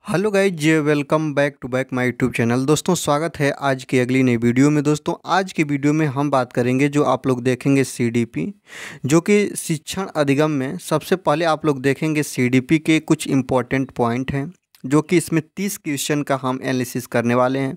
Hello guys, welcome back to back my YouTube channel. दोस्तों, स्वागत है आज की अगली नई वीडियो में। दोस्तों, आज की वीडियो में हम बात करेंगे, जो आप लोग देखेंगे सीडीपी, जो कि शिक्षण अधिगम में सबसे पहले आप लोग देखेंगे सीडीपी के कुछ इम्पोर्टेंट पॉइंट हैं, जो कि इसमें 30 क्वेश्चन का हम एनालिसिस करने वाले हैं।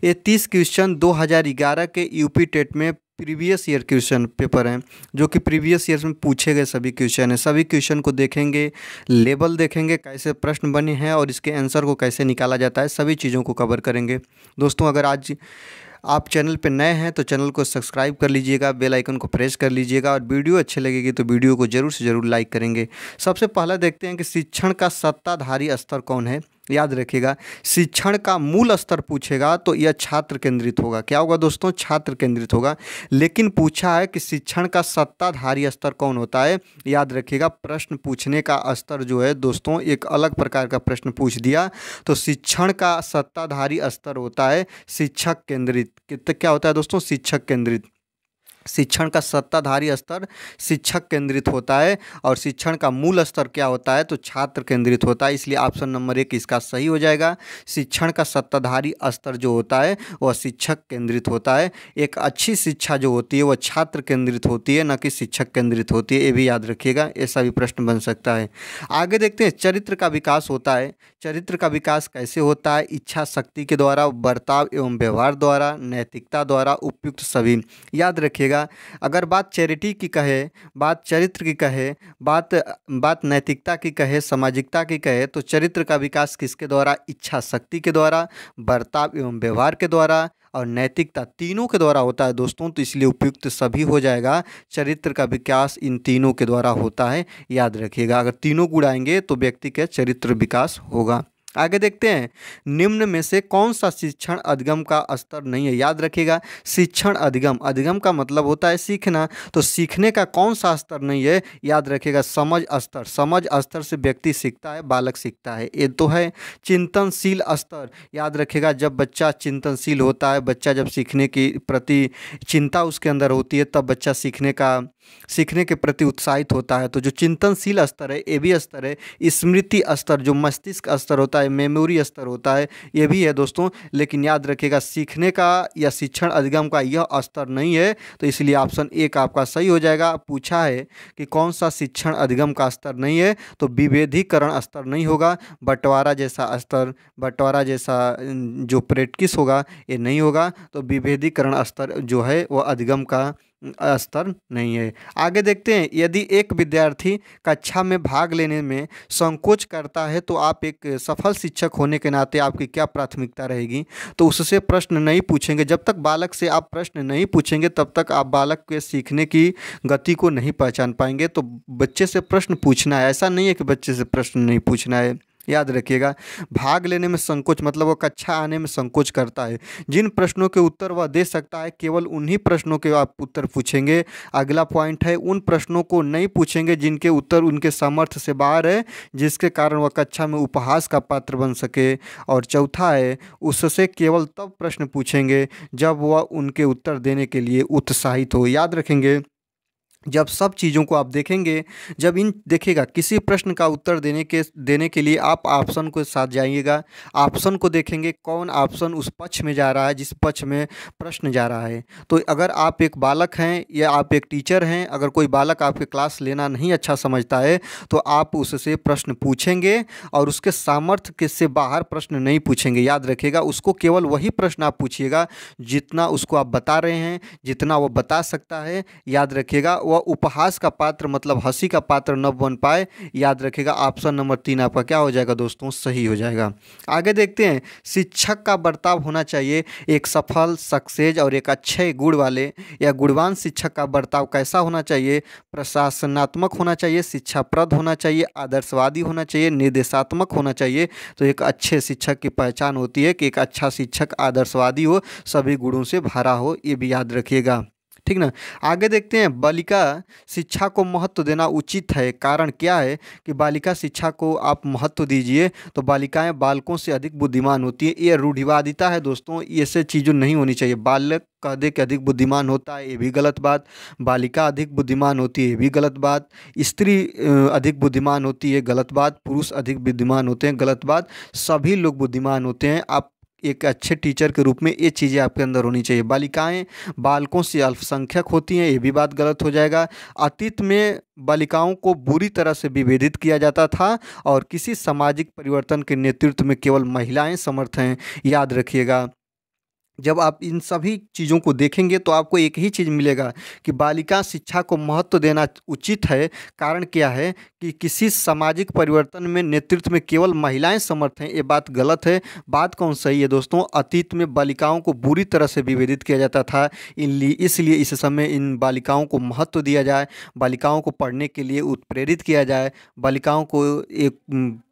ये 30 क्वेश्चन 2011 के यूपी टेट में प्रीवियस ईयर क्वेश्चन पेपर हैं, जो कि प्रीवियस ईयर में पूछे गए सभी क्वेश्चन हैं। सभी क्वेश्चन को देखेंगे, लेवल देखेंगे, कैसे प्रश्न बने हैं और इसके आंसर को कैसे निकाला जाता है, सभी चीज़ों को कवर करेंगे। दोस्तों, अगर आज आप चैनल पे नए हैं तो चैनल को सब्सक्राइब कर लीजिएगा, बेल आइकन को प्रेस कर लीजिएगा और वीडियो अच्छी लगेगी तो वीडियो को ज़रूर से ज़रूर लाइक करेंगे। सबसे पहला देखते हैं कि शिक्षण का सत्ताधारी स्तर कौन है। याद रखिएगा, शिक्षण का मूल स्तर पूछेगा तो यह छात्र केंद्रित होगा। क्या होगा दोस्तों? छात्र केंद्रित होगा। लेकिन पूछा है कि शिक्षण का सत्ताधारी स्तर कौन होता है। याद रखिएगा, प्रश्न पूछने का स्तर जो है दोस्तों, एक अलग प्रकार का प्रश्न पूछ दिया तो शिक्षण का सत्ताधारी स्तर होता है शिक्षक केंद्रित। क्या होता है दोस्तों? शिक्षक केंद्रित। शिक्षण का सत्ताधारी स्तर शिक्षक केंद्रित होता है और शिक्षण का मूल स्तर क्या होता है? तो छात्र केंद्रित होता है। इसलिए ऑप्शन नंबर 1 इसका सही हो जाएगा। शिक्षण का सत्ताधारी स्तर जो होता है वह शिक्षक केंद्रित होता है। एक अच्छी शिक्षा जो होती है वह छात्र केंद्रित होती है, न कि शिक्षक केंद्रित होती है। ये भी याद रखिएगा, ऐसा भी प्रश्न बन सकता है। आगे देखते हैं, चरित्र का विकास होता है। चरित्र का विकास कैसे होता है? इच्छा शक्ति के द्वारा, बर्ताव एवं व्यवहार द्वारा, नैतिकता द्वारा, उपयुक्त सभी। याद रखिएगा, अगर बात चैरिटी की कहे, बात चरित्र की कहे, बात नैतिकता की कहे, सामाजिकता की कहे, तो चरित्र का विकास किसके द्वारा? इच्छा शक्ति के द्वारा, बर्ताव एवं व्यवहार के द्वारा और नैतिकता, तीनों के द्वारा होता है दोस्तों। तो इसलिए उपयुक्त सभी हो जाएगा। चरित्र का विकास इन तीनों के द्वारा होता है। याद रखिएगा, अगर तीनों गुण आएंगे तो व्यक्ति का चरित्र विकास होगा। आगे देखते हैं, निम्न में से कौन सा शिक्षण अधिगम का स्तर नहीं है। याद रखिएगा, शिक्षण अधिगम, अधिगम का मतलब होता है सीखना, तो सीखने का कौन सा स्तर नहीं है? याद रखिएगा, समझ स्तर। समझ स्तर से व्यक्ति सीखता है, बालक सीखता है, ये तो है। चिंतनशील स्तर, याद रखिएगा, जब बच्चा चिंतनशील होता है, बच्चा जब सीखने की प्रति चिंता उसके अंदर होती है, तब बच्चा सीखने के प्रति उत्साहित होता है। तो जो चिंतनशील स्तर है, ये भी स्तर है। स्मृति स्तर, जो मस्तिष्क स्तर होता है, मेमोरी स्तर होता है, ये भी है दोस्तों। लेकिन याद रखिएगा, सीखने का या शिक्षण अधिगम का यह स्तर नहीं है। तो इसलिए ऑप्शन 1 आपका सही हो जाएगा। पूछा है कि कौन सा शिक्षण अधिगम का स्तर नहीं है, तो विभेदीकरण स्तर नहीं होगा। बंटवारा जैसा स्तर, बंटवारा जैसा जो प्रैक्टिस होगा, ये नहीं होगा। तो विभेदीकरण स्तर जो है वह अधिगम का स्तर नहीं है। आगे देखते हैं, यदि एक विद्यार्थी कक्षा में भाग लेने में संकोच करता है तो आप एक सफल शिक्षक होने के नाते आपकी क्या प्राथमिकता रहेगी? तो उससे प्रश्न नहीं पूछेंगे। जब तक बालक से आप प्रश्न नहीं पूछेंगे तब तक आप बालक के सीखने की गति को नहीं पहचान पाएंगे। तो बच्चे से प्रश्न पूछना है, ऐसा नहीं है कि बच्चे से प्रश्न नहीं पूछना है। याद रखिएगा, भाग लेने में संकोच मतलब वो कक्षा आने में संकोच करता है। जिन प्रश्नों के उत्तर वह दे सकता है, केवल उन्हीं प्रश्नों के आप उत्तर पूछेंगे। अगला पॉइंट है, उन प्रश्नों को नहीं पूछेंगे जिनके उत्तर उनके सामर्थ्य से बाहर है, जिसके कारण वह कक्षा में उपहास का पात्र बन सके। और चौथा है, उससे केवल तब प्रश्न पूछेंगे जब वह उनके उत्तर देने के लिए उत्साहित हो। याद रखेंगे, जब सब चीज़ों को आप देखेंगे, जब इन देखिएगा, किसी प्रश्न का उत्तर देने के लिए आप ऑप्शन के साथ जाइएगा। ऑप्शन को देखेंगे, कौन ऑप्शन उस पक्ष में जा रहा है जिस पक्ष में प्रश्न जा रहा है। तो अगर आप एक बालक हैं या आप एक टीचर हैं, अगर कोई बालक आपके क्लास लेना नहीं अच्छा समझता है तो आप उससे प्रश्न पूछेंगे और उसके सामर्थ्य के से बाहर प्रश्न नहीं पूछेंगे। याद रखिएगा, उसको केवल वही प्रश्न आप पूछिएगा जितना उसको आप बता रहे हैं, जितना वो बता सकता है। याद रखिएगा, वह उपहास का पात्र मतलब हंसी का पात्र न बन पाए। याद रखिएगा, ऑप्शन नंबर 3 आपका क्या हो जाएगा दोस्तों? सही हो जाएगा। आगे देखते हैं, शिक्षक का बर्ताव होना चाहिए एक सफल, सक्सेस और एक अच्छे गुण वाले या गुणवान शिक्षक का बर्ताव कैसा होना चाहिए? प्रशासनात्मक होना चाहिए, शिक्षाप्रद होना चाहिए, आदर्शवादी होना चाहिए, निर्देशात्मक होना चाहिए। तो एक अच्छे शिक्षक की पहचान होती है कि एक अच्छा शिक्षक आदर्शवादी हो, सभी गुणों से भरा हो। ये भी याद रखिएगा। ठीक ना। आगे देखते हैं, बालिका शिक्षा को महत्व देना उचित है, कारण क्या है कि बालिका शिक्षा को आप महत्व दीजिए तो बालिकाएं बालकों से अधिक बुद्धिमान होती है। ये रूढ़िवादिता है दोस्तों, ऐसे चीज़ें नहीं होनी चाहिए। बालक कह दे कि अधिक बुद्धिमान होता है, ये भी गलत बात। बालिका अधिक बुद्धिमान होती है, ये भी गलत बात। स्त्री अधिक बुद्धिमान होती है, गलत बात। पुरुष अधिक बुद्धिमान होते हैं, गलत बात। सभी लोग बुद्धिमान होते हैं। आप एक अच्छे टीचर के रूप में ये चीज़ें आपके अंदर होनी चाहिए। बालिकाएं बालकों से अल्पसंख्यक होती हैं, ये भी बात गलत हो जाएगा। अतीत में बालिकाओं को बुरी तरह से विभेदित किया जाता था और किसी सामाजिक परिवर्तन के नेतृत्व में केवल महिलाएं समर्थ हैं, याद रखिएगा। जब आप इन सभी चीज़ों को देखेंगे तो आपको एक ही चीज़ मिलेगा कि बालिका शिक्षा को महत्व देना उचित है। कारण क्या है कि किसी सामाजिक परिवर्तन में नेतृत्व में केवल महिलाएं समर्थ हैं, ये बात गलत है। बात कौन सही है दोस्तों? अतीत में बालिकाओं को बुरी तरह से विभेदित किया जाता था, इसलिए इस समय इन बालिकाओं को महत्व दिया जाए, बालिकाओं को पढ़ने के लिए उत्प्रेरित किया जाए, बालिकाओं को एक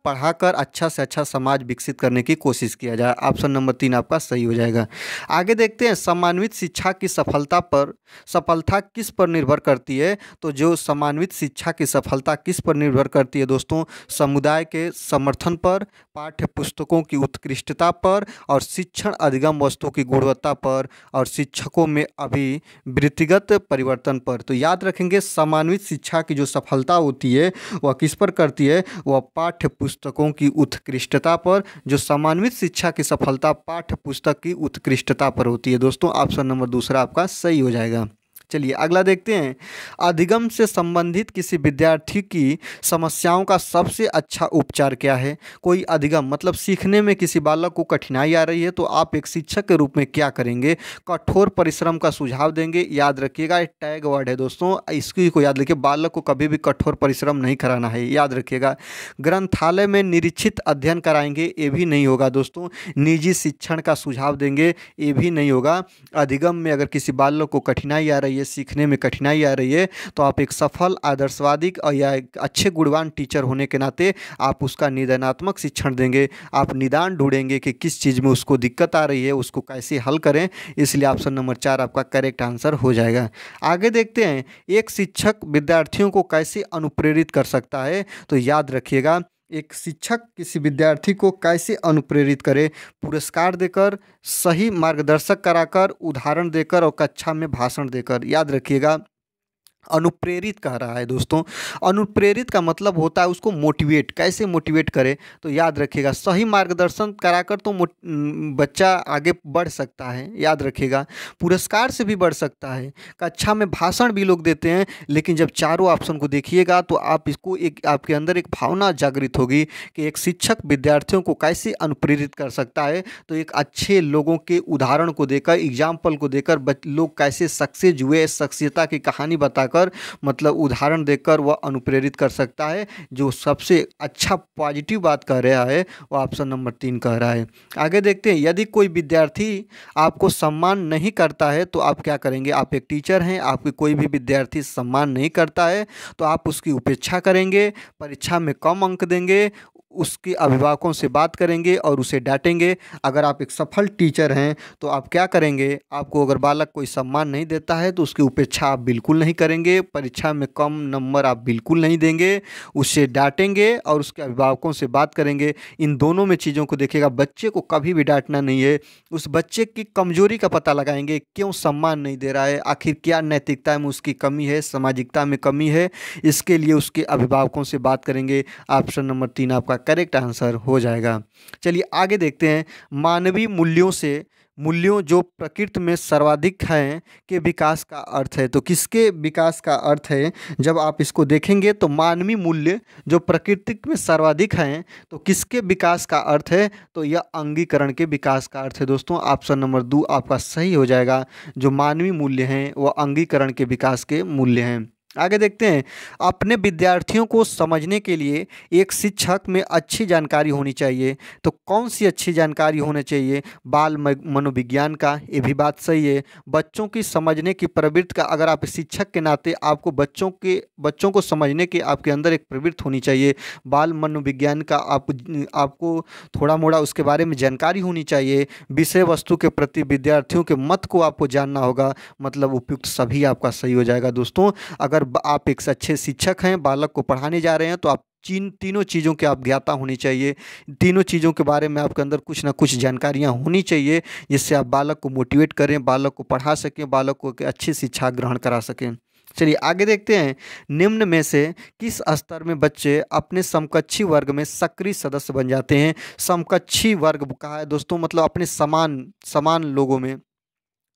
पढ़ाकर अच्छा से अच्छा समाज विकसित करने की कोशिश किया जाए। ऑप्शन नंबर 3 आपका सही हो जाएगा। आगे देखते हैं, समन्वित शिक्षा की सफलता किस पर निर्भर करती है? तो जो समन्वित शिक्षा की सफलता किस पर निर्भर करती है दोस्तों? समुदाय के समर्थन पर, पाठ्य पुस्तकों की उत्कृष्टता पर और शिक्षण अधिगम वस्तुओं की गुणवत्ता पर और शिक्षकों में अभिवृत्तिगत परिवर्तन पर। तो याद रखेंगे, समन्वित शिक्षा की जो सफलता होती है वह किस पर करती है? वह पाठ्य पुस्तकों की उत्कृष्टता पर। जो समन्वित शिक्षा की सफलता पाठ्य पुस्तक की उत्कृष्टता पर होती है दोस्तों। ऑप्शन नंबर दूसरा आपका सही हो जाएगा। चलिए अगला देखते हैं, अधिगम से संबंधित किसी विद्यार्थी की समस्याओं का सबसे अच्छा उपचार क्या है? कोई अधिगम मतलब सीखने में किसी बालक को कठिनाई आ रही है तो आप एक शिक्षक के रूप में क्या करेंगे? कठोर परिश्रम का सुझाव देंगे। याद रखिएगा, एक टैग वर्ड है दोस्तों, इसकी को याद रखिए। बालक को कभी भी कठोर परिश्रम नहीं कराना है, याद रखिएगा। ग्रंथालय में निरीक्षित अध्ययन कराएंगे, ये भी नहीं होगा दोस्तों। निजी शिक्षण का सुझाव देंगे, ये भी नहीं होगा। अधिगम में अगर किसी बालक को कठिनाई आ रही है, सीखने में कठिनाई आ रही है तो आप एक सफल आदर्शवादी और या एक अच्छे गुणवान टीचर होने के नाते आप उसका निदानात्मक शिक्षण देंगे। आप निदान ढूंढेंगे कि किस चीज़ में उसको दिक्कत आ रही है, उसको कैसे हल करें। इसलिए ऑप्शन नंबर 4 आपका करेक्ट आंसर हो जाएगा। आगे देखते हैं, एक शिक्षक विद्यार्थियों को कैसे अनुप्रेरित कर सकता है? तो याद रखिएगा, एक शिक्षक किसी विद्यार्थी को कैसे अनुप्रेरित करे? पुरस्कार देकर, सही मार्गदर्शक कराकर, उदाहरण देकर और कक्षा में भाषण देकर। याद रखिएगा, अनुप्रेरित कह रहा है दोस्तों। अनुप्रेरित का मतलब होता है उसको मोटिवेट, कैसे मोटिवेट करे? तो याद रखिएगा, सही मार्गदर्शन कराकर तो बच्चा आगे बढ़ सकता है, याद रखिएगा। पुरस्कार से भी बढ़ सकता है, कक्षा में भाषण भी लोग देते हैं। लेकिन जब चारों ऑप्शन को देखिएगा तो आप इसको एक आपके अंदर एक भावना जागृत होगी कि एक शिक्षक विद्यार्थियों को कैसे अनुप्रेरित कर सकता है। तो एक अच्छे लोगों के उदाहरण को देकर, एग्जाम्पल को देकर लोग कैसे सक्सेस हुए, शख्सियता की कहानी बताकर, मतलब उदाहरण देकर वह अनुप्रेरित कर सकता है। जो सबसे अच्छा पॉजिटिव बात कह रहा है वो ऑप्शन नंबर 3 कह रहा है। आगे देखते हैं, यदि कोई विद्यार्थी आपको सम्मान नहीं करता है तो आप क्या करेंगे? आप एक टीचर हैं, आपके कोई भी विद्यार्थी सम्मान नहीं करता है तो आप उसकी उपेक्षा करेंगे, परीक्षा में कम अंक देंगे, उसके अभिभावकों से बात करेंगे और उसे डांटेंगे। अगर आप एक सफल टीचर हैं तो आप क्या करेंगे? आपको अगर बालक कोई सम्मान नहीं देता है तो उसकी उपेक्षा आप बिल्कुल नहीं करेंगे, परीक्षा में कम नंबर आप बिल्कुल नहीं देंगे, उसे डांटेंगे और उसके अभिभावकों से बात करेंगे। इन दोनों में चीज़ों को देखिएगा, बच्चे को कभी भी डांटना नहीं है। उस बच्चे की कमजोरी का पता लगाएंगे, क्यों सम्मान नहीं दे रहा है, आखिर क्या नैतिकता में उसकी कमी है, सामाजिकता में कमी है, इसके लिए उसके अभिभावकों से बात करेंगे। ऑप्शन नंबर 3 आपका करेक्ट आंसर हो जाएगा। चलिए आगे देखते हैं, मानवीय मूल्यों जो प्रकृति में सर्वाधिक हैं के विकास का अर्थ है। तो किसके विकास का अर्थ है? जब आप इसको देखेंगे तो मानवीय मूल्य जो प्रकृति में सर्वाधिक हैं तो किसके विकास का अर्थ है? तो यह अंगीकरण के विकास का अर्थ है दोस्तों। ऑप्शन नंबर 2 आपका सही हो जाएगा। जो मानवीय मूल्य हैं वह अंगीकरण के विकास के मूल्य हैं। आगे देखते हैं, अपने विद्यार्थियों को समझने के लिए एक शिक्षक में अच्छी जानकारी होनी चाहिए। तो कौन सी अच्छी जानकारी होनी चाहिए? मनोविज्ञान का, ये भी बात सही है। बच्चों की समझने की प्रवृत्ति का, अगर आप शिक्षक के नाते आपको बच्चों को समझने की आपके अंदर एक प्रवृत्ति होनी चाहिए। बाल मनोविज्ञान का आपको थोड़ा मोड़ा उसके बारे में जानकारी होनी चाहिए। विषय वस्तु के प्रति विद्यार्थियों के मत को आपको जानना होगा। मतलब उपयुक्त सभी आपका सही हो जाएगा दोस्तों। अगर आप एक अच्छे शिक्षक हैं, बालक को पढ़ाने जा रहे हैं, तो आप तीनों चीज़ों के आप ज्ञाता होनी चाहिए। तीनों चीज़ों के बारे में आपके अंदर कुछ ना कुछ जानकारियां होनी चाहिए, जिससे आप बालक को मोटिवेट करें, बालक को पढ़ा सकें, बालक को अच्छी शिक्षा ग्रहण करा सकें। चलिए आगे देखते हैं, निम्न में से किस स्तर में बच्चे अपने समकक्षी वर्ग में सक्रिय सदस्य बन जाते हैं? समकक्षी वर्ग कहा है दोस्तों, मतलब अपने समान लोगों में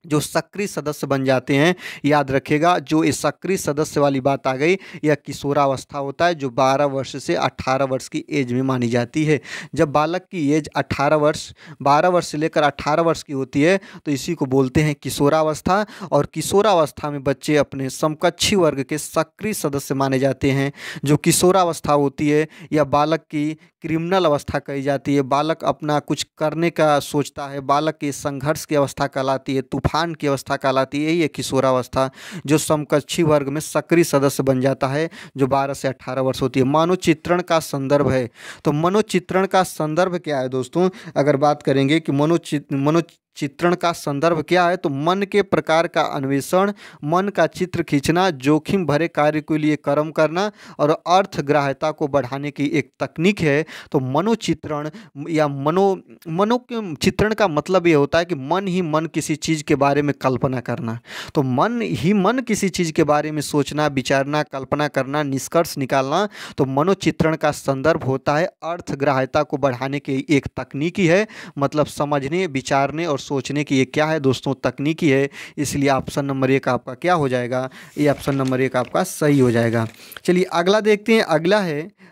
जो सक्रिय सदस्य बन जाते हैं। याद रखिएगा, जो इस सक्रिय सदस्य वाली बात आ गई, यह किशोरावस्था होता है, जो 12 वर्ष से 18 वर्ष की एज में मानी जाती है। जब बालक की एज 12 वर्ष से लेकर 18 वर्ष की होती है, तो इसी को बोलते हैं किशोरावस्था। और किशोरावस्था में बच्चे अपने समकक्षी वर्ग के सक्रिय सदस्य माने जाते हैं। जो किशोरावस्था होती है, यह बालक की क्रिमिनल अवस्था कही जाती है। बालक अपना कुछ करने का सोचता है, बालक की संघर्ष की अवस्था कहलाती है, तूफान की अवस्था कहलाती है। यही है किशोरावस्था, जो समकक्षी वर्ग में सक्रिय सदस्य बन जाता है, जो 12 से 18 वर्ष होती है। मनोचित्रण का संदर्भ है, तो मनोचित्रण का संदर्भ क्या है दोस्तों? अगर बात करेंगे कि मनोचित्रण का संदर्भ क्या है, तो मन के प्रकार का अन्वेषण, मन का चित्र खींचना, जोखिम भरे कार्य के लिए कर्म करना और अर्थग्राह्यता को बढ़ाने की एक तकनीक है। तो मनोचित्रण या मनो के चित्रण का मतलब ये होता है कि मन ही मन किसी चीज़ के बारे में कल्पना करना। तो मन ही मन किसी चीज़ के बारे में सोचना, विचारना, कल्पना करना, निष्कर्ष निकालना। तो मनोचित्रण का संदर्भ होता है अर्थग्राह्यता को बढ़ाने की एक तकनीकी है। मतलब समझने, विचारने और सोचने की ये क्या है दोस्तों? तकनीकी है। इसलिए ऑप्शन नंबर 1 आपका क्या हो जाएगा? ये ऑप्शन नंबर 1 आपका सही हो जाएगा। चलिए अगला देखते हैं।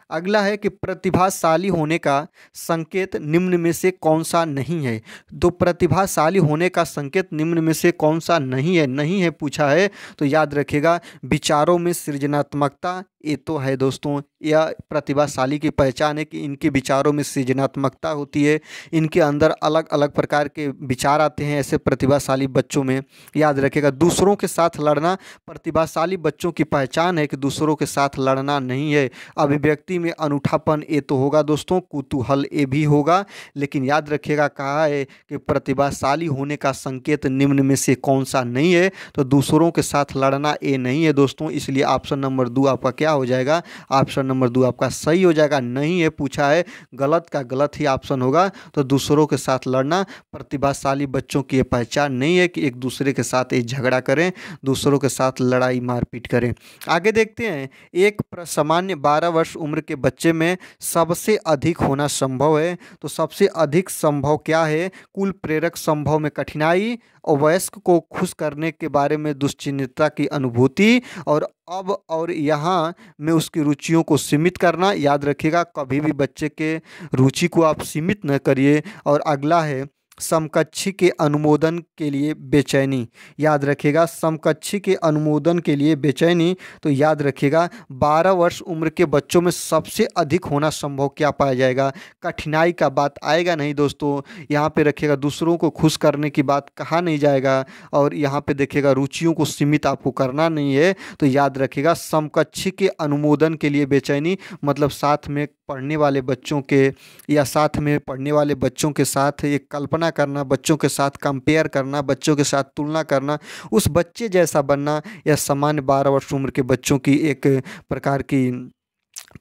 अगला है कि प्रतिभाशाली होने का संकेत निम्न में से कौन सा नहीं है? तो प्रतिभाशाली होने का संकेत निम्न में से कौन सा नहीं है पूछा है। तो याद रखिएगा, विचारों में सृजनात्मकता, ये तो है दोस्तों। यह प्रतिभाशाली की पहचान है कि इनके विचारों में सृजनात्मकता होती है, इनके अंदर अलग अलग प्रकार के विचार आते हैं ऐसे प्रतिभाशाली बच्चों में। याद रखिएगा, दूसरों के साथ लड़ना प्रतिभाशाली बच्चों की पहचान है कि दूसरों के साथ लड़ना नहीं है। अभिव्यक्ति में अनूठापन, ये तो होगा दोस्तों। कुतूहल, ये भी होगा। लेकिन याद रखिएगा, कहा है कि प्रतिभाशाली होने का संकेत निम्न में से कौन सा नहीं है? तो दूसरों के साथ लड़ना ये नहीं है दोस्तों। इसलिए ऑप्शन नंबर 2 आपका क्या हो जाएगा? ऑप्शन नंबर 2 आपका सही हो जाएगा। नहीं है पूछा है, गलत का गलत ही ऑप्शन होगा। तो दूसरों के साथ लड़ना प्रतिभाशाली बच्चों की ये पहचान नहीं है कि एक दूसरे के साथ ये झगड़ा करें, दूसरों के साथ लड़ाई मारपीट करें। आगे देखते हैं, एक सामान्य 12 वर्ष उम्र के बच्चे में सबसे अधिक होना संभव है। तो सबसे अधिक संभव क्या है? कुल प्रेरक संभव में कठिनाई और वयस्क को खुश करने के बारे में दुश्चिंतता की अनुभूति और अब और यहाँ में उसकी रुचियों को सीमित करना। याद रखिएगा, कभी भी बच्चे के रुचि को आप सीमित न करिए। और अगला है समकक्षी के अनुमोदन के लिए बेचैनी। याद रखिएगा, समकक्षी के अनुमोदन के लिए बेचैनी। तो याद रखिएगा, 12 वर्ष उम्र के बच्चों में सबसे अधिक होना संभव क्या पाया जाएगा? कठिनाई का बात आएगा नहीं दोस्तों। यहाँ पे रखिएगा, दूसरों को खुश करने की बात कहा नहीं जाएगा। और यहाँ पे देखिएगा, रुचियों को सीमित आपको करना नहीं है। तो याद रखिएगा, समकक्षी के अनुमोदन के लिए बेचैनी मतलब साथ में पढ़ने वाले बच्चों के या साथ में पढ़ने वाले बच्चों के साथ एक कल्पना करना, बच्चों के साथ कंपेयर करना, बच्चों के साथ तुलना करना, उस बच्चे जैसा बनना, या सामान्य 12 वर्ष उम्र के बच्चों की एक प्रकार की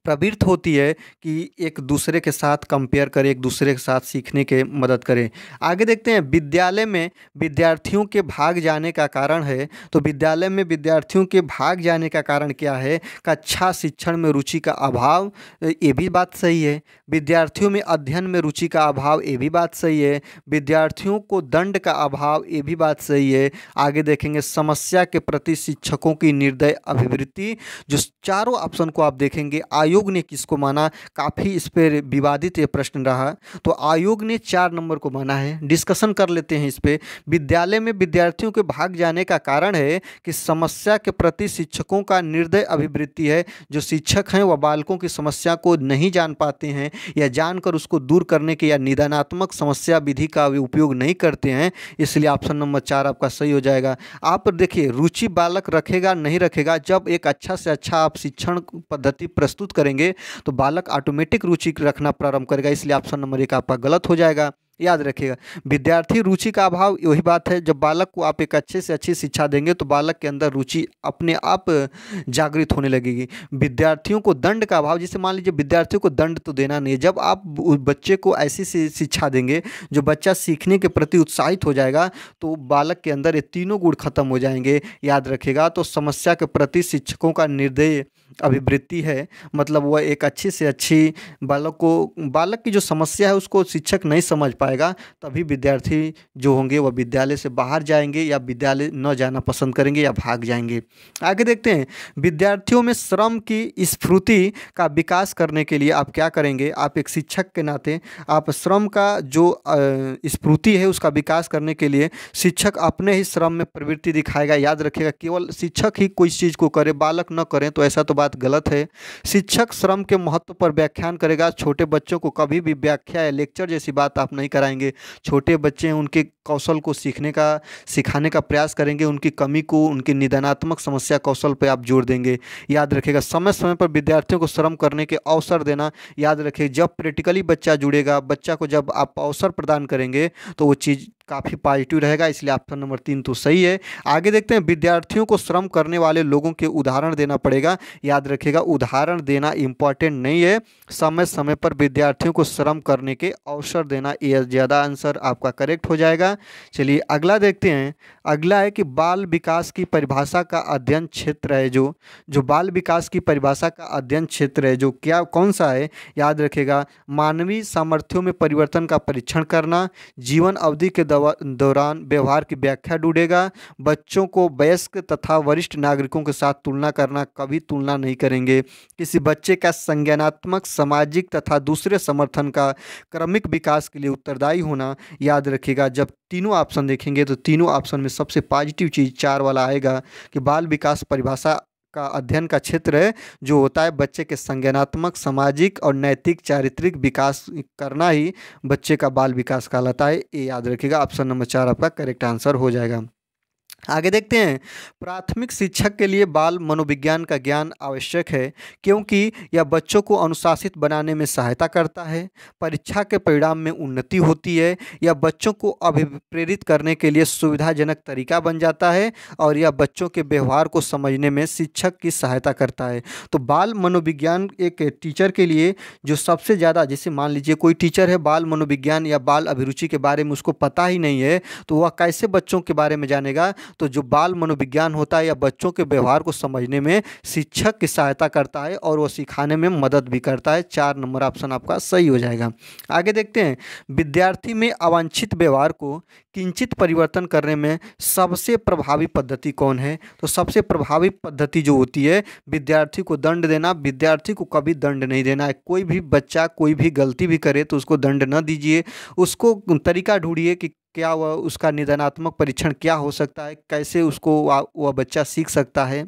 प्रवृत्ति होती है कि एक दूसरे के साथ कंपेयर करें, एक दूसरे के साथ सीखने के मदद करें। आगे देखते हैं, विद्यालय में विद्यार्थियों के भाग जाने का कारण है। तो विद्यालय में विद्यार्थियों के भाग जाने का कारण क्या है? कक्षा शिक्षण में रुचि का अभाव, ये भी बात सही है। विद्यार्थियों में अध्ययन में रुचि का अभाव, ये भी बात सही है। विद्यार्थियों को दंड का अभाव, ये भी बात सही है। आगे देखेंगे, समस्या के प्रति शिक्षकों की निर्दय अभिवृत्ति। जो चारों ऑप्शन को आप देखेंगे, आयोग ने किसको माना? काफ़ी इस पर विवादित ये प्रश्न रहा। तो आयोग ने 4 नंबर को माना है। डिस्कशन कर लेते हैं इस पे। विद्यालय में विद्यार्थियों के भाग जाने का कारण है कि समस्या के प्रति शिक्षकों का निर्दय अभिवृत्ति है। जो शिक्षक हैं वह बालकों की समस्या को नहीं जान पाते हैं या जानकर उसको दूर करने के या निदानात्मक समस्या विधि का उपयोग नहीं करते हैं, इसलिए ऑप्शन नंबर 4 आपका सही हो जाएगा। आप देखिए, रुचि बालक रखेगा नहीं रखेगा, जब एक अच्छा से अच्छा आप शिक्षण पद्धति प्रस्तुत करेंगे तो बालक ऑटोमेटिक रुचि रखना प्रारंभ करेगा, इसलिए ऑप्शन नंबर 1 आपका गलत हो जाएगा। याद रखिएगा, विद्यार्थी रुचि का अभाव वही बात है, जब बालक को आप एक अच्छे से अच्छी शिक्षा देंगे तो बालक के अंदर रुचि अपने आप जागृत होने लगेगी। विद्यार्थियों को दंड का अभाव, जैसे मान लीजिए विद्यार्थियों को दंड तो देना नहीं है, जब आप उस बच्चे को ऐसी शिक्षा देंगे जो बच्चा सीखने के प्रति उत्साहित हो जाएगा तो बालक के अंदर ये तीनों गुण खत्म हो जाएंगे। याद रखिएगा, तो समस्या के प्रति शिक्षकों का निर्दय अभिवृत्ति है, मतलब वह एक अच्छी से अच्छी बालक की जो समस्या है उसको शिक्षक नहीं समझ पाएगा, तभी विद्यार्थी जो होंगे वह विद्यालय से बाहर जाएंगे या विद्यालय न जाना पसंद करेंगे या भाग जाएंगे। आगे देखते हैं, विद्यार्थियों में श्रम की स्फूर्ति का विकास करने के लिए आप क्या करेंगे? आप एक शिक्षक के नाते आप श्रम का जो स्फूर्ति है उसका विकास करने के लिए शिक्षक अपने ही श्रम में प्रवृत्ति दिखाएगा। याद रखिएगा, केवल शिक्षक ही कोई चीज़ को करे, बालक न करें तो ऐसा तो बात गलत है। शिक्षक श्रम के महत्व पर व्याख्यान करेगा। छोटे बच्चों को कभी भी व्याख्या या लेक्चर जैसी बात आप नहीं कराएंगे। छोटे बच्चे हैं, उनके कौशल को सिखाने का प्रयास करेंगे, उनकी कमी को, उनकी निदानात्मक समस्या कौशल पर आप जोर देंगे। याद रखिएगा, समय समय पर विद्यार्थियों को श्रम करने के अवसर देना। याद रखिए, जब प्रैक्टिकली बच्चा जुड़ेगा, बच्चा को जब आप अवसर प्रदान करेंगे तो वो चीज़ काफ़ी पॉजिटिव रहेगा, इसलिए ऑप्शन नंबर 3 तो सही है। आगे देखते हैं, विद्यार्थियों को श्रम करने वाले लोगों के उदाहरण देना पड़ेगा। याद रखिएगा, उदाहरण देना इंपॉर्टेंट नहीं है, समय समय पर विद्यार्थियों को श्रम करने के अवसर देना, ये ज़्यादा आंसर आपका करेक्ट हो जाएगा। चलिए अगला देखते हैं। अगला है कि बाल विकास की परिभाषा का अध्ययन क्षेत्र है, जो बाल विकास की परिभाषा का अध्ययन क्षेत्र है जो क्या कौन सा है? याद रखिएगा, मानवीय सामर्थ्यों में परिवर्तन का परीक्षण करना, जीवन अवधि के दौरान व्यवहार की व्याख्या ढूंढेगा, बच्चों को वयस्क तथा वरिष्ठ नागरिकों के साथ तुलना करना, कभी तुलना नहीं करेंगे, किसी बच्चे का संज्ञानात्मक, सामाजिक तथा दूसरे समर्थन का क्रमिक विकास के लिए उत्तरदायी होना। याद रखिएगा, जब तीनों ऑप्शन देखेंगे तो तीनों ऑप्शन में सबसे पॉजिटिव चीज़ 4 वाला आएगा कि बाल विकास परिभाषा का अध्ययन का क्षेत्र है जो होता है बच्चे के संज्ञानात्मक, सामाजिक और नैतिक चारित्रिक विकास करना ही बच्चे का बाल विकास कहलाता है। ये याद रखिएगा, ऑप्शन नंबर 4 आपका करेक्ट आंसर हो जाएगा। आगे देखते हैं, प्राथमिक शिक्षक के लिए बाल मनोविज्ञान का ज्ञान आवश्यक है क्योंकि यह बच्चों को अनुशासित बनाने में सहायता करता है, परीक्षा के परिणाम में उन्नति होती है, यह बच्चों को अभिप्रेरित करने के लिए सुविधाजनक तरीका बन जाता है और यह बच्चों के व्यवहार को समझने में शिक्षक की सहायता करता है। तो बाल मनोविज्ञान एक टीचर के लिए जो सबसे ज़्यादा, जैसे मान लीजिए कोई टीचर है, बाल मनोविज्ञान या बाल अभिरुचि के बारे में उसको पता ही नहीं है, तो वह कैसे बच्चों के बारे में जानेगा? तो जो बाल मनोविज्ञान होता है या बच्चों के व्यवहार को समझने में शिक्षक की सहायता करता है और वो सिखाने में मदद भी करता है। 4 नंबर ऑप्शन आपका सही हो जाएगा। आगे देखते हैं, विद्यार्थी में अवांछित व्यवहार को किंचित परिवर्तन करने में सबसे प्रभावी पद्धति कौन है? तो सबसे प्रभावी पद्धति जो होती है विद्यार्थी को दंड देना। विद्यार्थी को कभी दंड नहीं देना है। कोई भी बच्चा कोई भी गलती भी करे तो उसको दंड न दीजिए, उसको तरीका ढूंढिए कि क्या वह उसका निदानात्मक परीक्षण क्या हो सकता है, कैसे उसको वह बच्चा सीख सकता है।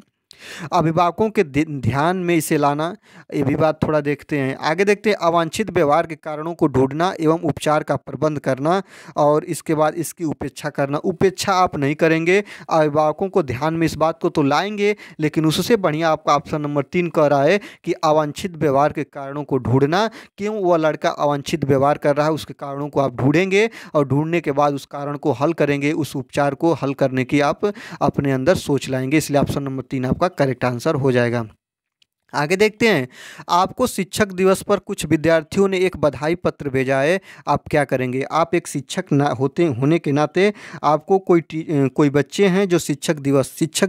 अभिभावकों के ध्यान में इसे लाना, ये भी बात थोड़ा देखते हैं। आगे देखते हैं, अवांछित व्यवहार के कारणों को ढूंढना एवं उपचार का प्रबंध करना और इसके बाद इसकी उपेक्षा करना। उपेक्षा आप नहीं करेंगे, अभिभावकों को ध्यान में इस बात को तो लाएंगे, लेकिन उससे बढ़िया आपका ऑप्शन नंबर 3 कह रहा है कि अवांछित व्यवहार के कारणों को ढूंढना। क्यों वह लड़का अवांछित व्यवहार कर रहा है, उसके कारणों को आप ढूंढेंगे और ढूंढने के बाद उस कारण को हल करेंगे, उस उपचार को हल करने की आप अपने अंदर सोच लाएंगे, इसलिए ऑप्शन नंबर 3 आपका करेक्ट आंसर हो जाएगा। आगे देखते हैं, आपको शिक्षक दिवस पर कुछ विद्यार्थियों ने एक बधाई पत्र भेजा है, आप क्या करेंगे? आप एक शिक्षक होने के नाते आपको कोई बच्चे हैं जो शिक्षक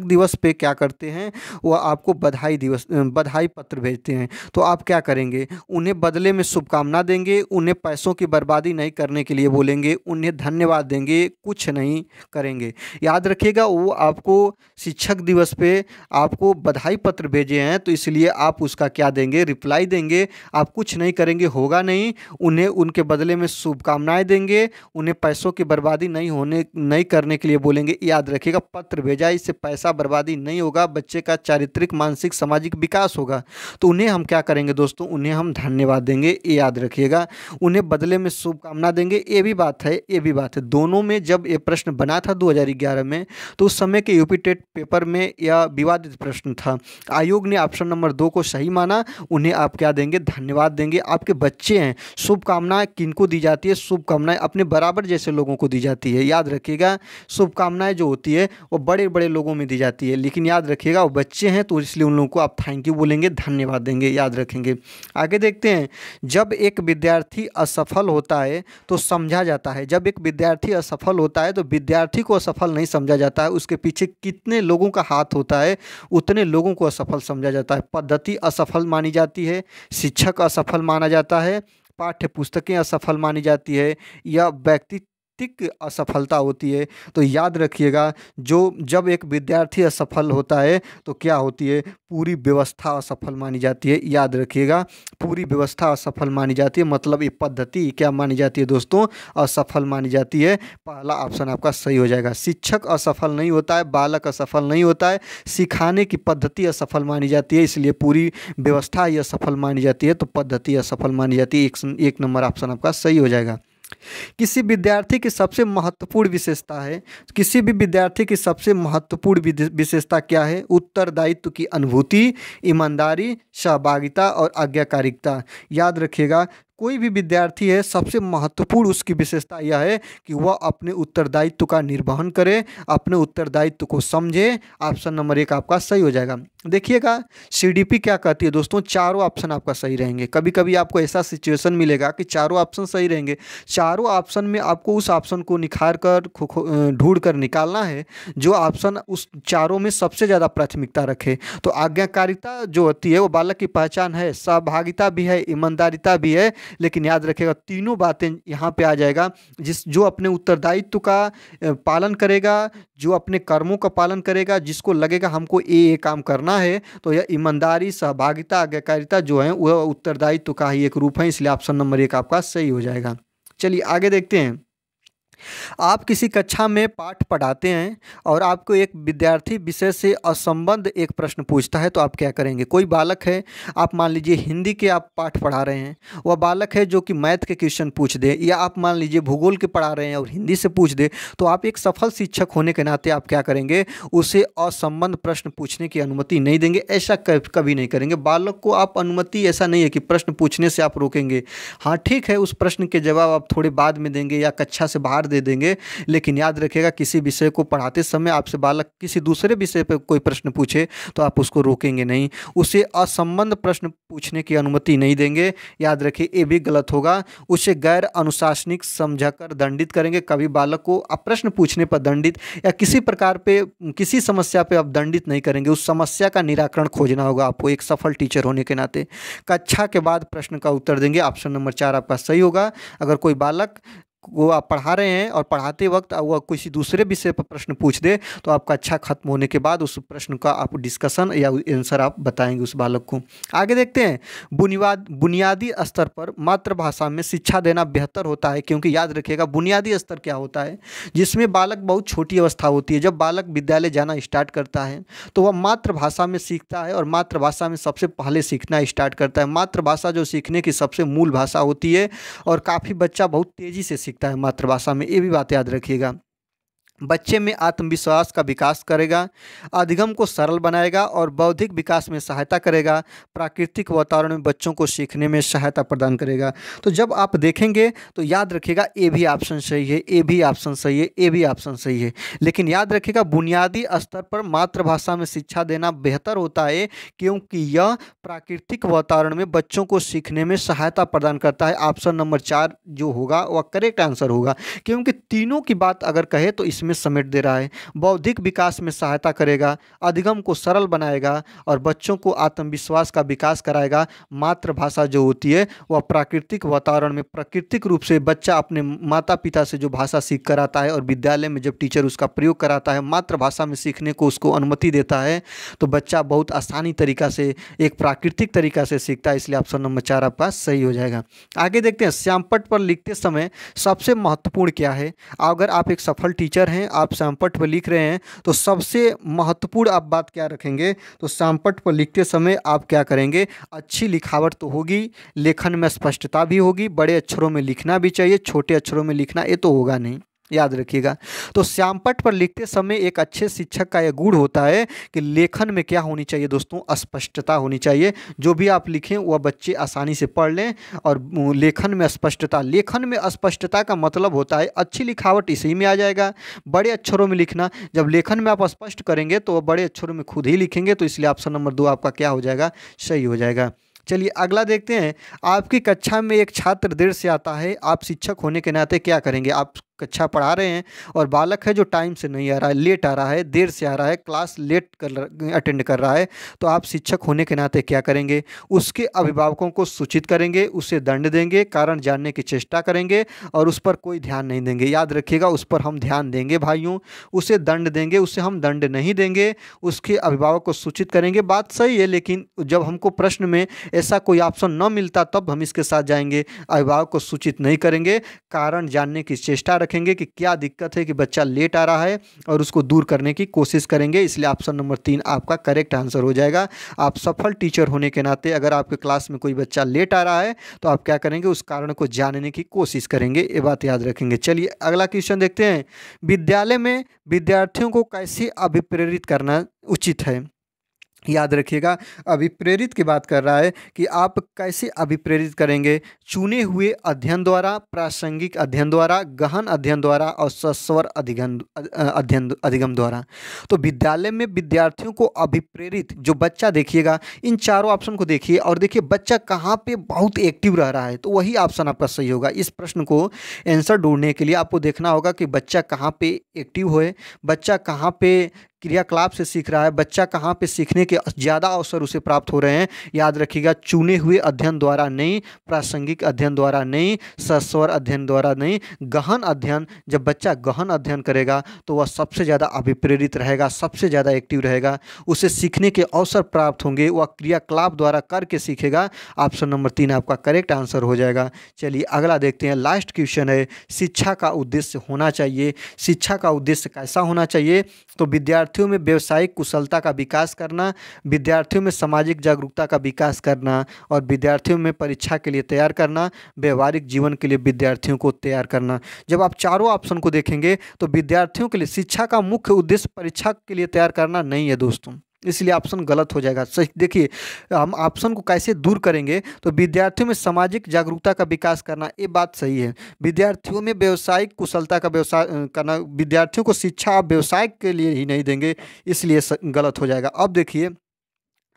दिवस पे क्या करते हैं, वह आपको बधाई पत्र भेजते हैं, तो आप क्या करेंगे? उन्हें बदले में शुभकामना देंगे, उन्हें पैसों की बर्बादी नहीं करने के लिए बोलेंगे, उन्हें धन्यवाद देंगे, कुछ नहीं करेंगे। याद रखिएगा, वो आपको शिक्षक दिवस पे आपको बधाई पत्र भेजे हैं, तो इसलिए आप उसका क्या देंगे, रिप्लाई देंगे। आप कुछ नहीं करेंगे, होगा नहीं। उन्हें उनके बदले में शुभकामनाएं देंगे, उन्हें पैसों की बर्बादी नहीं करने के लिए बोलेंगे। याद रखिएगा, पत्र भेजा, इससे पैसा बर्बादी नहीं होगा, बच्चे का चारित्रिक, मानसिक, सामाजिक विकास होगा। तो उन्हें हम क्या करेंगे दोस्तों, उन्हें हम धन्यवाद देंगे, ये याद रखिएगा। उन्हें बदले में शुभकामना देंगे, ये भी बात है, ये भी बात है। दोनों में जब ये प्रश्न बना था 2011 में, तो उस समय के यूपी टेट पेपर में यह विवादित प्रश्न था। आयोग ने ऑप्शन नंबर 2 को सही माना। उन्हें आप क्या देंगे, धन्यवाद देंगे। आपके बच्चे हैं, शुभकामनाएं किनको दी जाती है, शुभकामनाएं अपने बराबर जैसे लोगों को दी जाती है। याद रखिएगा, शुभकामनाएं जो होती है वो बड़े बड़े लोगों में दी जाती है, लेकिन याद रखिएगा वो बच्चे हैं तो इसलिए उन लोगों को आप थैंक यू बोलेंगे, धन्यवाद देंगे, याद रखेंगे। आगे देखते हैं, जब एक विद्यार्थी असफल होता है तो समझा जाता है। जब एक विद्यार्थी असफल होता है तो विद्यार्थी को असफल नहीं समझा जाता है, उसके पीछे कितने लोगों का हाथ होता है उतने लोगों को असफल समझा जाता है। पद्धति असफल मानी जाती है, शिक्षक असफल माना जाता है, पाठ्य पुस्तकें असफल मानी जाती है, या व्यक्तित्व असफलता होती है। तो याद रखिएगा, जब एक विद्यार्थी असफल होता है तो क्या होती है, पूरी व्यवस्था असफल मानी जाती है। याद रखिएगा, पूरी व्यवस्था असफल मानी जाती है, मतलब ये पद्धति क्या मानी जाती है दोस्तों, असफल मानी जाती है। पहला ऑप्शन आपका सही हो जाएगा। शिक्षक असफल नहीं होता है, बालक असफल नहीं होता है, सिखाने की पद्धति असफल मानी जाती है, इसलिए पूरी व्यवस्था ही असफल मानी जाती है, तो पद्धति असफल मानी जाती है। एक नंबर ऑप्शन आपका सही हो जाएगा। किसी विद्यार्थी की सबसे महत्वपूर्ण विशेषता है, किसी भी विद्यार्थी की सबसे महत्वपूर्ण विशेषता क्या है, उत्तरदायित्व की अनुभूति, ईमानदारी, सहभागिता और आज्ञाकारिता। याद रखिएगा, कोई भी विद्यार्थी है, सबसे महत्वपूर्ण उसकी विशेषता यह है कि वह अपने उत्तरदायित्व का निर्वहन करे, अपने उत्तरदायित्व को समझे। ऑप्शन नंबर 1 आपका सही हो जाएगा। देखिएगा, सीडीपी क्या कहती है दोस्तों, चारों ऑप्शन आपका सही रहेंगे। कभी कभी आपको ऐसा सिचुएशन मिलेगा कि चारों ऑप्शन सही रहेंगे, चारों ऑप्शन में आपको उस ऑप्शन को निखार कर ढूंढ कर निकालना है जो ऑप्शन उस चारों में सबसे ज़्यादा प्राथमिकता रखे। तो आज्ञाकारिता जो होती है वो बालक की पहचान है, सहभागिता भी है, ईमानदारिता भी है, लेकिन याद रखिएगा तीनों बातें यहाँ पे आ जाएगा। जो अपने उत्तरदायित्व का पालन करेगा, जो अपने कर्मों का पालन करेगा, जिसको लगेगा हमको ये काम करना है, तो यह ईमानदारी, सहभागिता, आज्ञाकारिता जो है वह उत्तरदायित्व का ही एक रूप है, इसलिए ऑप्शन नंबर 1 आपका सही हो जाएगा। चलिए आगे देखते हैं। आप किसी कक्षा में पाठ पढ़ाते हैं और आपको एक विद्यार्थी विषय से असंबद्ध एक प्रश्न पूछता है, तो आप क्या करेंगे। कोई बालक है, आप मान लीजिए हिंदी के आप पाठ पढ़ा रहे हैं, वह बालक है जो कि मैथ के क्वेश्चन पूछ दे, या आप मान लीजिए भूगोल के पढ़ा रहे हैं और हिंदी से पूछ दे, तो आप एक सफल शिक्षक होने के नाते आप क्या करेंगे, उसे असंबद्ध प्रश्न पूछने की अनुमति नहीं देंगे। ऐसा कभी नहीं करेंगे। बालक को आप अनुमति, ऐसा नहीं है कि प्रश्न पूछने से आप रोकेंगे। हाँ ठीक है, उस प्रश्न के जवाब आप थोड़े बाद में देंगे या कक्षा से बाहर दे देंगे, लेकिन याद रखिएगा किसी विषय को पढ़ाते समय आपसे बालक किसी दूसरे विषय पर कोई प्रश्न पूछे तो आप उसको रोकेंगे नहीं, उसे असंबद्ध प्रश्न पूछने की अनुमति नहीं देंगे। याद रखिए ये भी गलत होगा, उसे गैर अनुशासनिक समझकर दंडित करेंगे। कभी बालक को आप प्रश्न पूछने पर दंडित या किसी प्रकार पे किसी समस्या पे आप दंडित नहीं करेंगे, उस समस्या का निराकरण खोजना होगा आपको एक सफल टीचर होने के नाते। कक्षा के बाद प्रश्न का उत्तर देंगे, ऑप्शन नंबर 4 आपका सही होगा। अगर कोई बालक को आप पढ़ा रहे हैं और पढ़ाते वक्त वह किसी दूसरे विषय पर प्रश्न पूछ दे, तो आपका कक्षा खत्म होने के बाद उस प्रश्न का आप डिस्कशन या आंसर आप बताएंगे उस बालक को। आगे देखते हैं, बुनियादी स्तर पर मातृभाषा में शिक्षा देना बेहतर होता है, क्योंकि याद रखिएगा बुनियादी स्तर क्या होता है, जिसमें बालक बहुत छोटी अवस्था होती है। जब बालक विद्यालय जाना स्टार्ट करता है तो वह मातृभाषा में सीखता है और मातृभाषा में सबसे पहले सीखना स्टार्ट करता है। मातृभाषा जो सीखने की सबसे मूल भाषा होती है और काफ़ी बच्चा बहुत तेज़ी से सीखता है मातृभाषा में, ये भी बात याद रखिएगा। बच्चे में आत्मविश्वास का विकास करेगा, अधिगम को सरल बनाएगा और बौद्धिक विकास में सहायता करेगा। प्राकृतिक वातावरण में बच्चों को सीखने में सहायता प्रदान करेगा। तो जब आप देखेंगे तो याद रखिएगा ए भी ऑप्शन सही है, ए भी ऑप्शन सही है, ए भी ऑप्शन सही है। लेकिन याद रखिएगा बुनियादी स्तर पर मातृभाषा में शिक्षा देना बेहतर होता है, क्योंकि यह प्राकृतिक वातावरण में बच्चों को सीखने में सहायता प्रदान करता है। ऑप्शन नंबर 4 जो होगा वह करेक्ट आंसर होगा, क्योंकि तीनों की बात अगर कहे तो इसमें में समेट दे रहा है। बौद्धिक विकास में सहायता करेगा, अधिगम को सरल बनाएगा और बच्चों को आत्मविश्वास का विकास कराएगा। मातृभाषा जो होती है वह प्राकृतिक वातावरण में प्राकृतिक रूप से बच्चा अपने माता पिता से जो भाषा सीख कर आता है और विद्यालय में जब टीचर उसका प्रयोग कराता है, मातृभाषा में सीखने को उसको अनुमति देता है, तो बच्चा बहुत आसानी तरीका से एक प्राकृतिक तरीका से सीखता है। इसलिए ऑप्शन नंबर 4 आपका सही हो जाएगा। आगे देखते हैं, श्यामपट्ट पर लिखते समय सबसे महत्वपूर्ण क्या है। अगर आप एक सफल टीचर हैं, आप श्यामपट्ट पर लिख रहे हैं, तो सबसे महत्वपूर्ण आप बात क्या रखेंगे, तो श्यामपट्ट पर लिखते समय आप क्या करेंगे, अच्छी लिखावट तो होगी, लेखन में स्पष्टता भी होगी, बड़े अक्षरों में लिखना भी चाहिए, छोटे अक्षरों में लिखना ये तो होगा नहीं, याद रखिएगा। तो श्यामपट्ट पर लिखते समय एक अच्छे शिक्षक का यह गुण होता है कि लेखन में क्या होनी चाहिए दोस्तों, स्पष्टता होनी चाहिए। जो भी आप लिखें वह बच्चे आसानी से पढ़ लें। और लेखन में स्पष्टता, लेखन में स्पष्टता का मतलब होता है अच्छी लिखावट इसी में आ जाएगा, बड़े अक्षरों में लिखना। जब लेखन में आप स्पष्ट करेंगे तो वह बड़े अक्षरों में खुद ही लिखेंगे, तो इसलिए ऑप्शन नंबर 2 आपका क्या हो जाएगा, सही हो जाएगा। चलिए अगला देखते हैं, आपकी कक्षा में एक छात्र देर से आता है, आप शिक्षक होने के नाते क्या करेंगे। आप कक्षा पढ़ा रहे हैं और बालक है जो टाइम से नहीं आ रहा है, लेट आ रहा है, देर से आ रहा है, क्लास लेट अटेंड कर रहा है, तो आप शिक्षक होने के नाते क्या करेंगे, उसके अभिभावकों को सूचित करेंगे, उसे दंड देंगे, कारण जानने की चेष्टा करेंगे और उस पर कोई ध्यान नहीं देंगे। याद रखिएगा, उस पर हम ध्यान देंगे भाइयों, उसे दंड देंगे, उसे हम दंड नहीं देंगे, उसके अभिभावक को सूचित करेंगे। बात सही है, लेकिन जब हमको प्रश्न में ऐसा कोई ऑप्शन न मिलता तब हम इसके साथ जाएंगे। अभिभावक को सूचित नहीं करेंगे, कारण जानने की चेष्टा रखेंगे कि क्या दिक्कत है कि बच्चा लेट आ रहा है और उसको दूर करने की कोशिश करेंगे। इसलिए ऑप्शन नंबर 3 आपका करेक्ट आंसर हो जाएगा। आप सफल टीचर होने के नाते अगर आपके क्लास में कोई बच्चा लेट आ रहा है तो आप क्या करेंगे, उस कारण को जानने की कोशिश करेंगे, ये बात याद रखेंगे। चलिए अगला क्वेश्चन देखते हैं, विद्यालय में विद्यार्थियों को कैसे अभिप्रेरित करना उचित है। याद रखिएगा, अभिप्रेरित की बात कर रहा है कि आप कैसे अभिप्रेरित करेंगे, चुने हुए अध्ययन द्वारा, प्रासंगिक अध्ययन द्वारा, गहन अध्ययन द्वारा और सस्वर अधिगम द्वारा। तो विद्यालय में विद्यार्थियों को अभिप्रेरित, जो बच्चा देखिएगा इन चारों ऑप्शन को देखिए और देखिए बच्चा कहाँ पे बहुत एक्टिव रह रहा है, तो वही ऑप्शन आपका सही होगा। इस प्रश्न को आंसर ढूंढने के लिए आपको देखना होगा कि बच्चा कहाँ पे एक्टिव है, बच्चा कहाँ पे क्रियाकलाप से सीख रहा है, बच्चा कहाँ पे सीखने के ज़्यादा अवसर उसे प्राप्त हो रहे हैं। याद रखिएगा, चुने हुए अध्ययन द्वारा नहीं, प्रासंगिक अध्ययन द्वारा नहीं, सस्वर अध्ययन द्वारा नहीं, गहन अध्ययन। जब बच्चा गहन अध्ययन करेगा तो वह सबसे ज़्यादा अभिप्रेरित रहेगा, सबसे ज़्यादा एक्टिव रहेगा, उसे सीखने के अवसर प्राप्त होंगे, वह क्रियाकलाप द्वारा करके सीखेगा। ऑप्शन नंबर 3 आपका करेक्ट आंसर हो जाएगा। चलिए अगला देखते हैं, लास्ट क्वेश्चन है, शिक्षा का उद्देश्य होना चाहिए। शिक्षा का उद्देश्य कैसा होना चाहिए, तो विद्यार्थियों में व्यवसायिक कुशलता का विकास करना, विद्यार्थियों में सामाजिक जागरूकता का विकास करना और विद्यार्थियों में परीक्षा के लिए तैयार करना, व्यवहारिक जीवन के लिए विद्यार्थियों को तैयार करना। जब आप चारों ऑप्शन को देखेंगे तो विद्यार्थियों के लिए शिक्षा का मुख्य उद्देश्य परीक्षा के लिए तैयार करना नहीं है दोस्तों, इसलिए ऑप्शन गलत हो जाएगा। सही देखिए, हम ऑप्शन को कैसे दूर करेंगे, तो विद्यार्थियों में सामाजिक जागरूकता का विकास करना, ये बात सही है। विद्यार्थियों में व्यवसायिक कुशलता का व्यवसाय करना, विद्यार्थियों को शिक्षा आप व्यवसाय के लिए ही नहीं देंगे, इसलिए गलत हो जाएगा। अब देखिए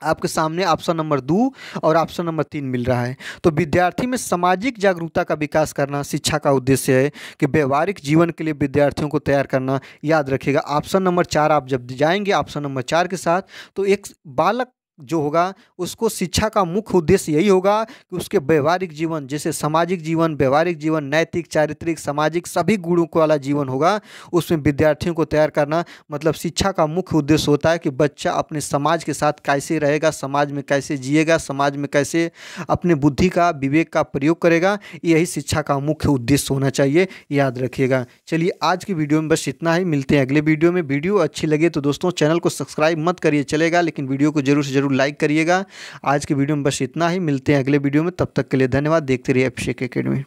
आपके सामने ऑप्शन नंबर 2 और ऑप्शन नंबर 3 मिल रहा है। तो विद्यार्थी में सामाजिक जागरूकता का विकास करना शिक्षा का उद्देश्य है कि व्यवहारिक जीवन के लिए विद्यार्थियों को तैयार करना। याद रखिएगा, ऑप्शन नंबर 4 आप जब जाएंगे ऑप्शन नंबर 4 के साथ, तो एक बालक जो होगा उसको शिक्षा का मुख्य उद्देश्य यही होगा कि उसके व्यवहारिक जीवन, जैसे सामाजिक जीवन, व्यवहारिक जीवन, नैतिक, चारित्रिक, सामाजिक सभी गुणों वाला जीवन होगा, उसमें विद्यार्थियों को तैयार करना। मतलब शिक्षा का मुख्य उद्देश्य होता है कि बच्चा अपने समाज के साथ कैसे रहेगा, समाज में कैसे जिएगा, समाज में कैसे अपने बुद्धि का, विवेक का प्रयोग करेगा, यही शिक्षा का मुख्य उद्देश्य होना चाहिए, याद रखिएगा। चलिए आज की वीडियो में बस इतना ही, मिलते हैं अगले वीडियो में। वीडियो अच्छी लगे तो दोस्तों चैनल को सब्सक्राइब मत करिए चलेगा, लेकिन वीडियो को जरूर से जरूर लाइक करिएगा। आज के वीडियो में बस इतना ही, मिलते हैं अगले वीडियो में, तब तक के लिए धन्यवाद। देखते रहिए अभिषेक एकेडमी।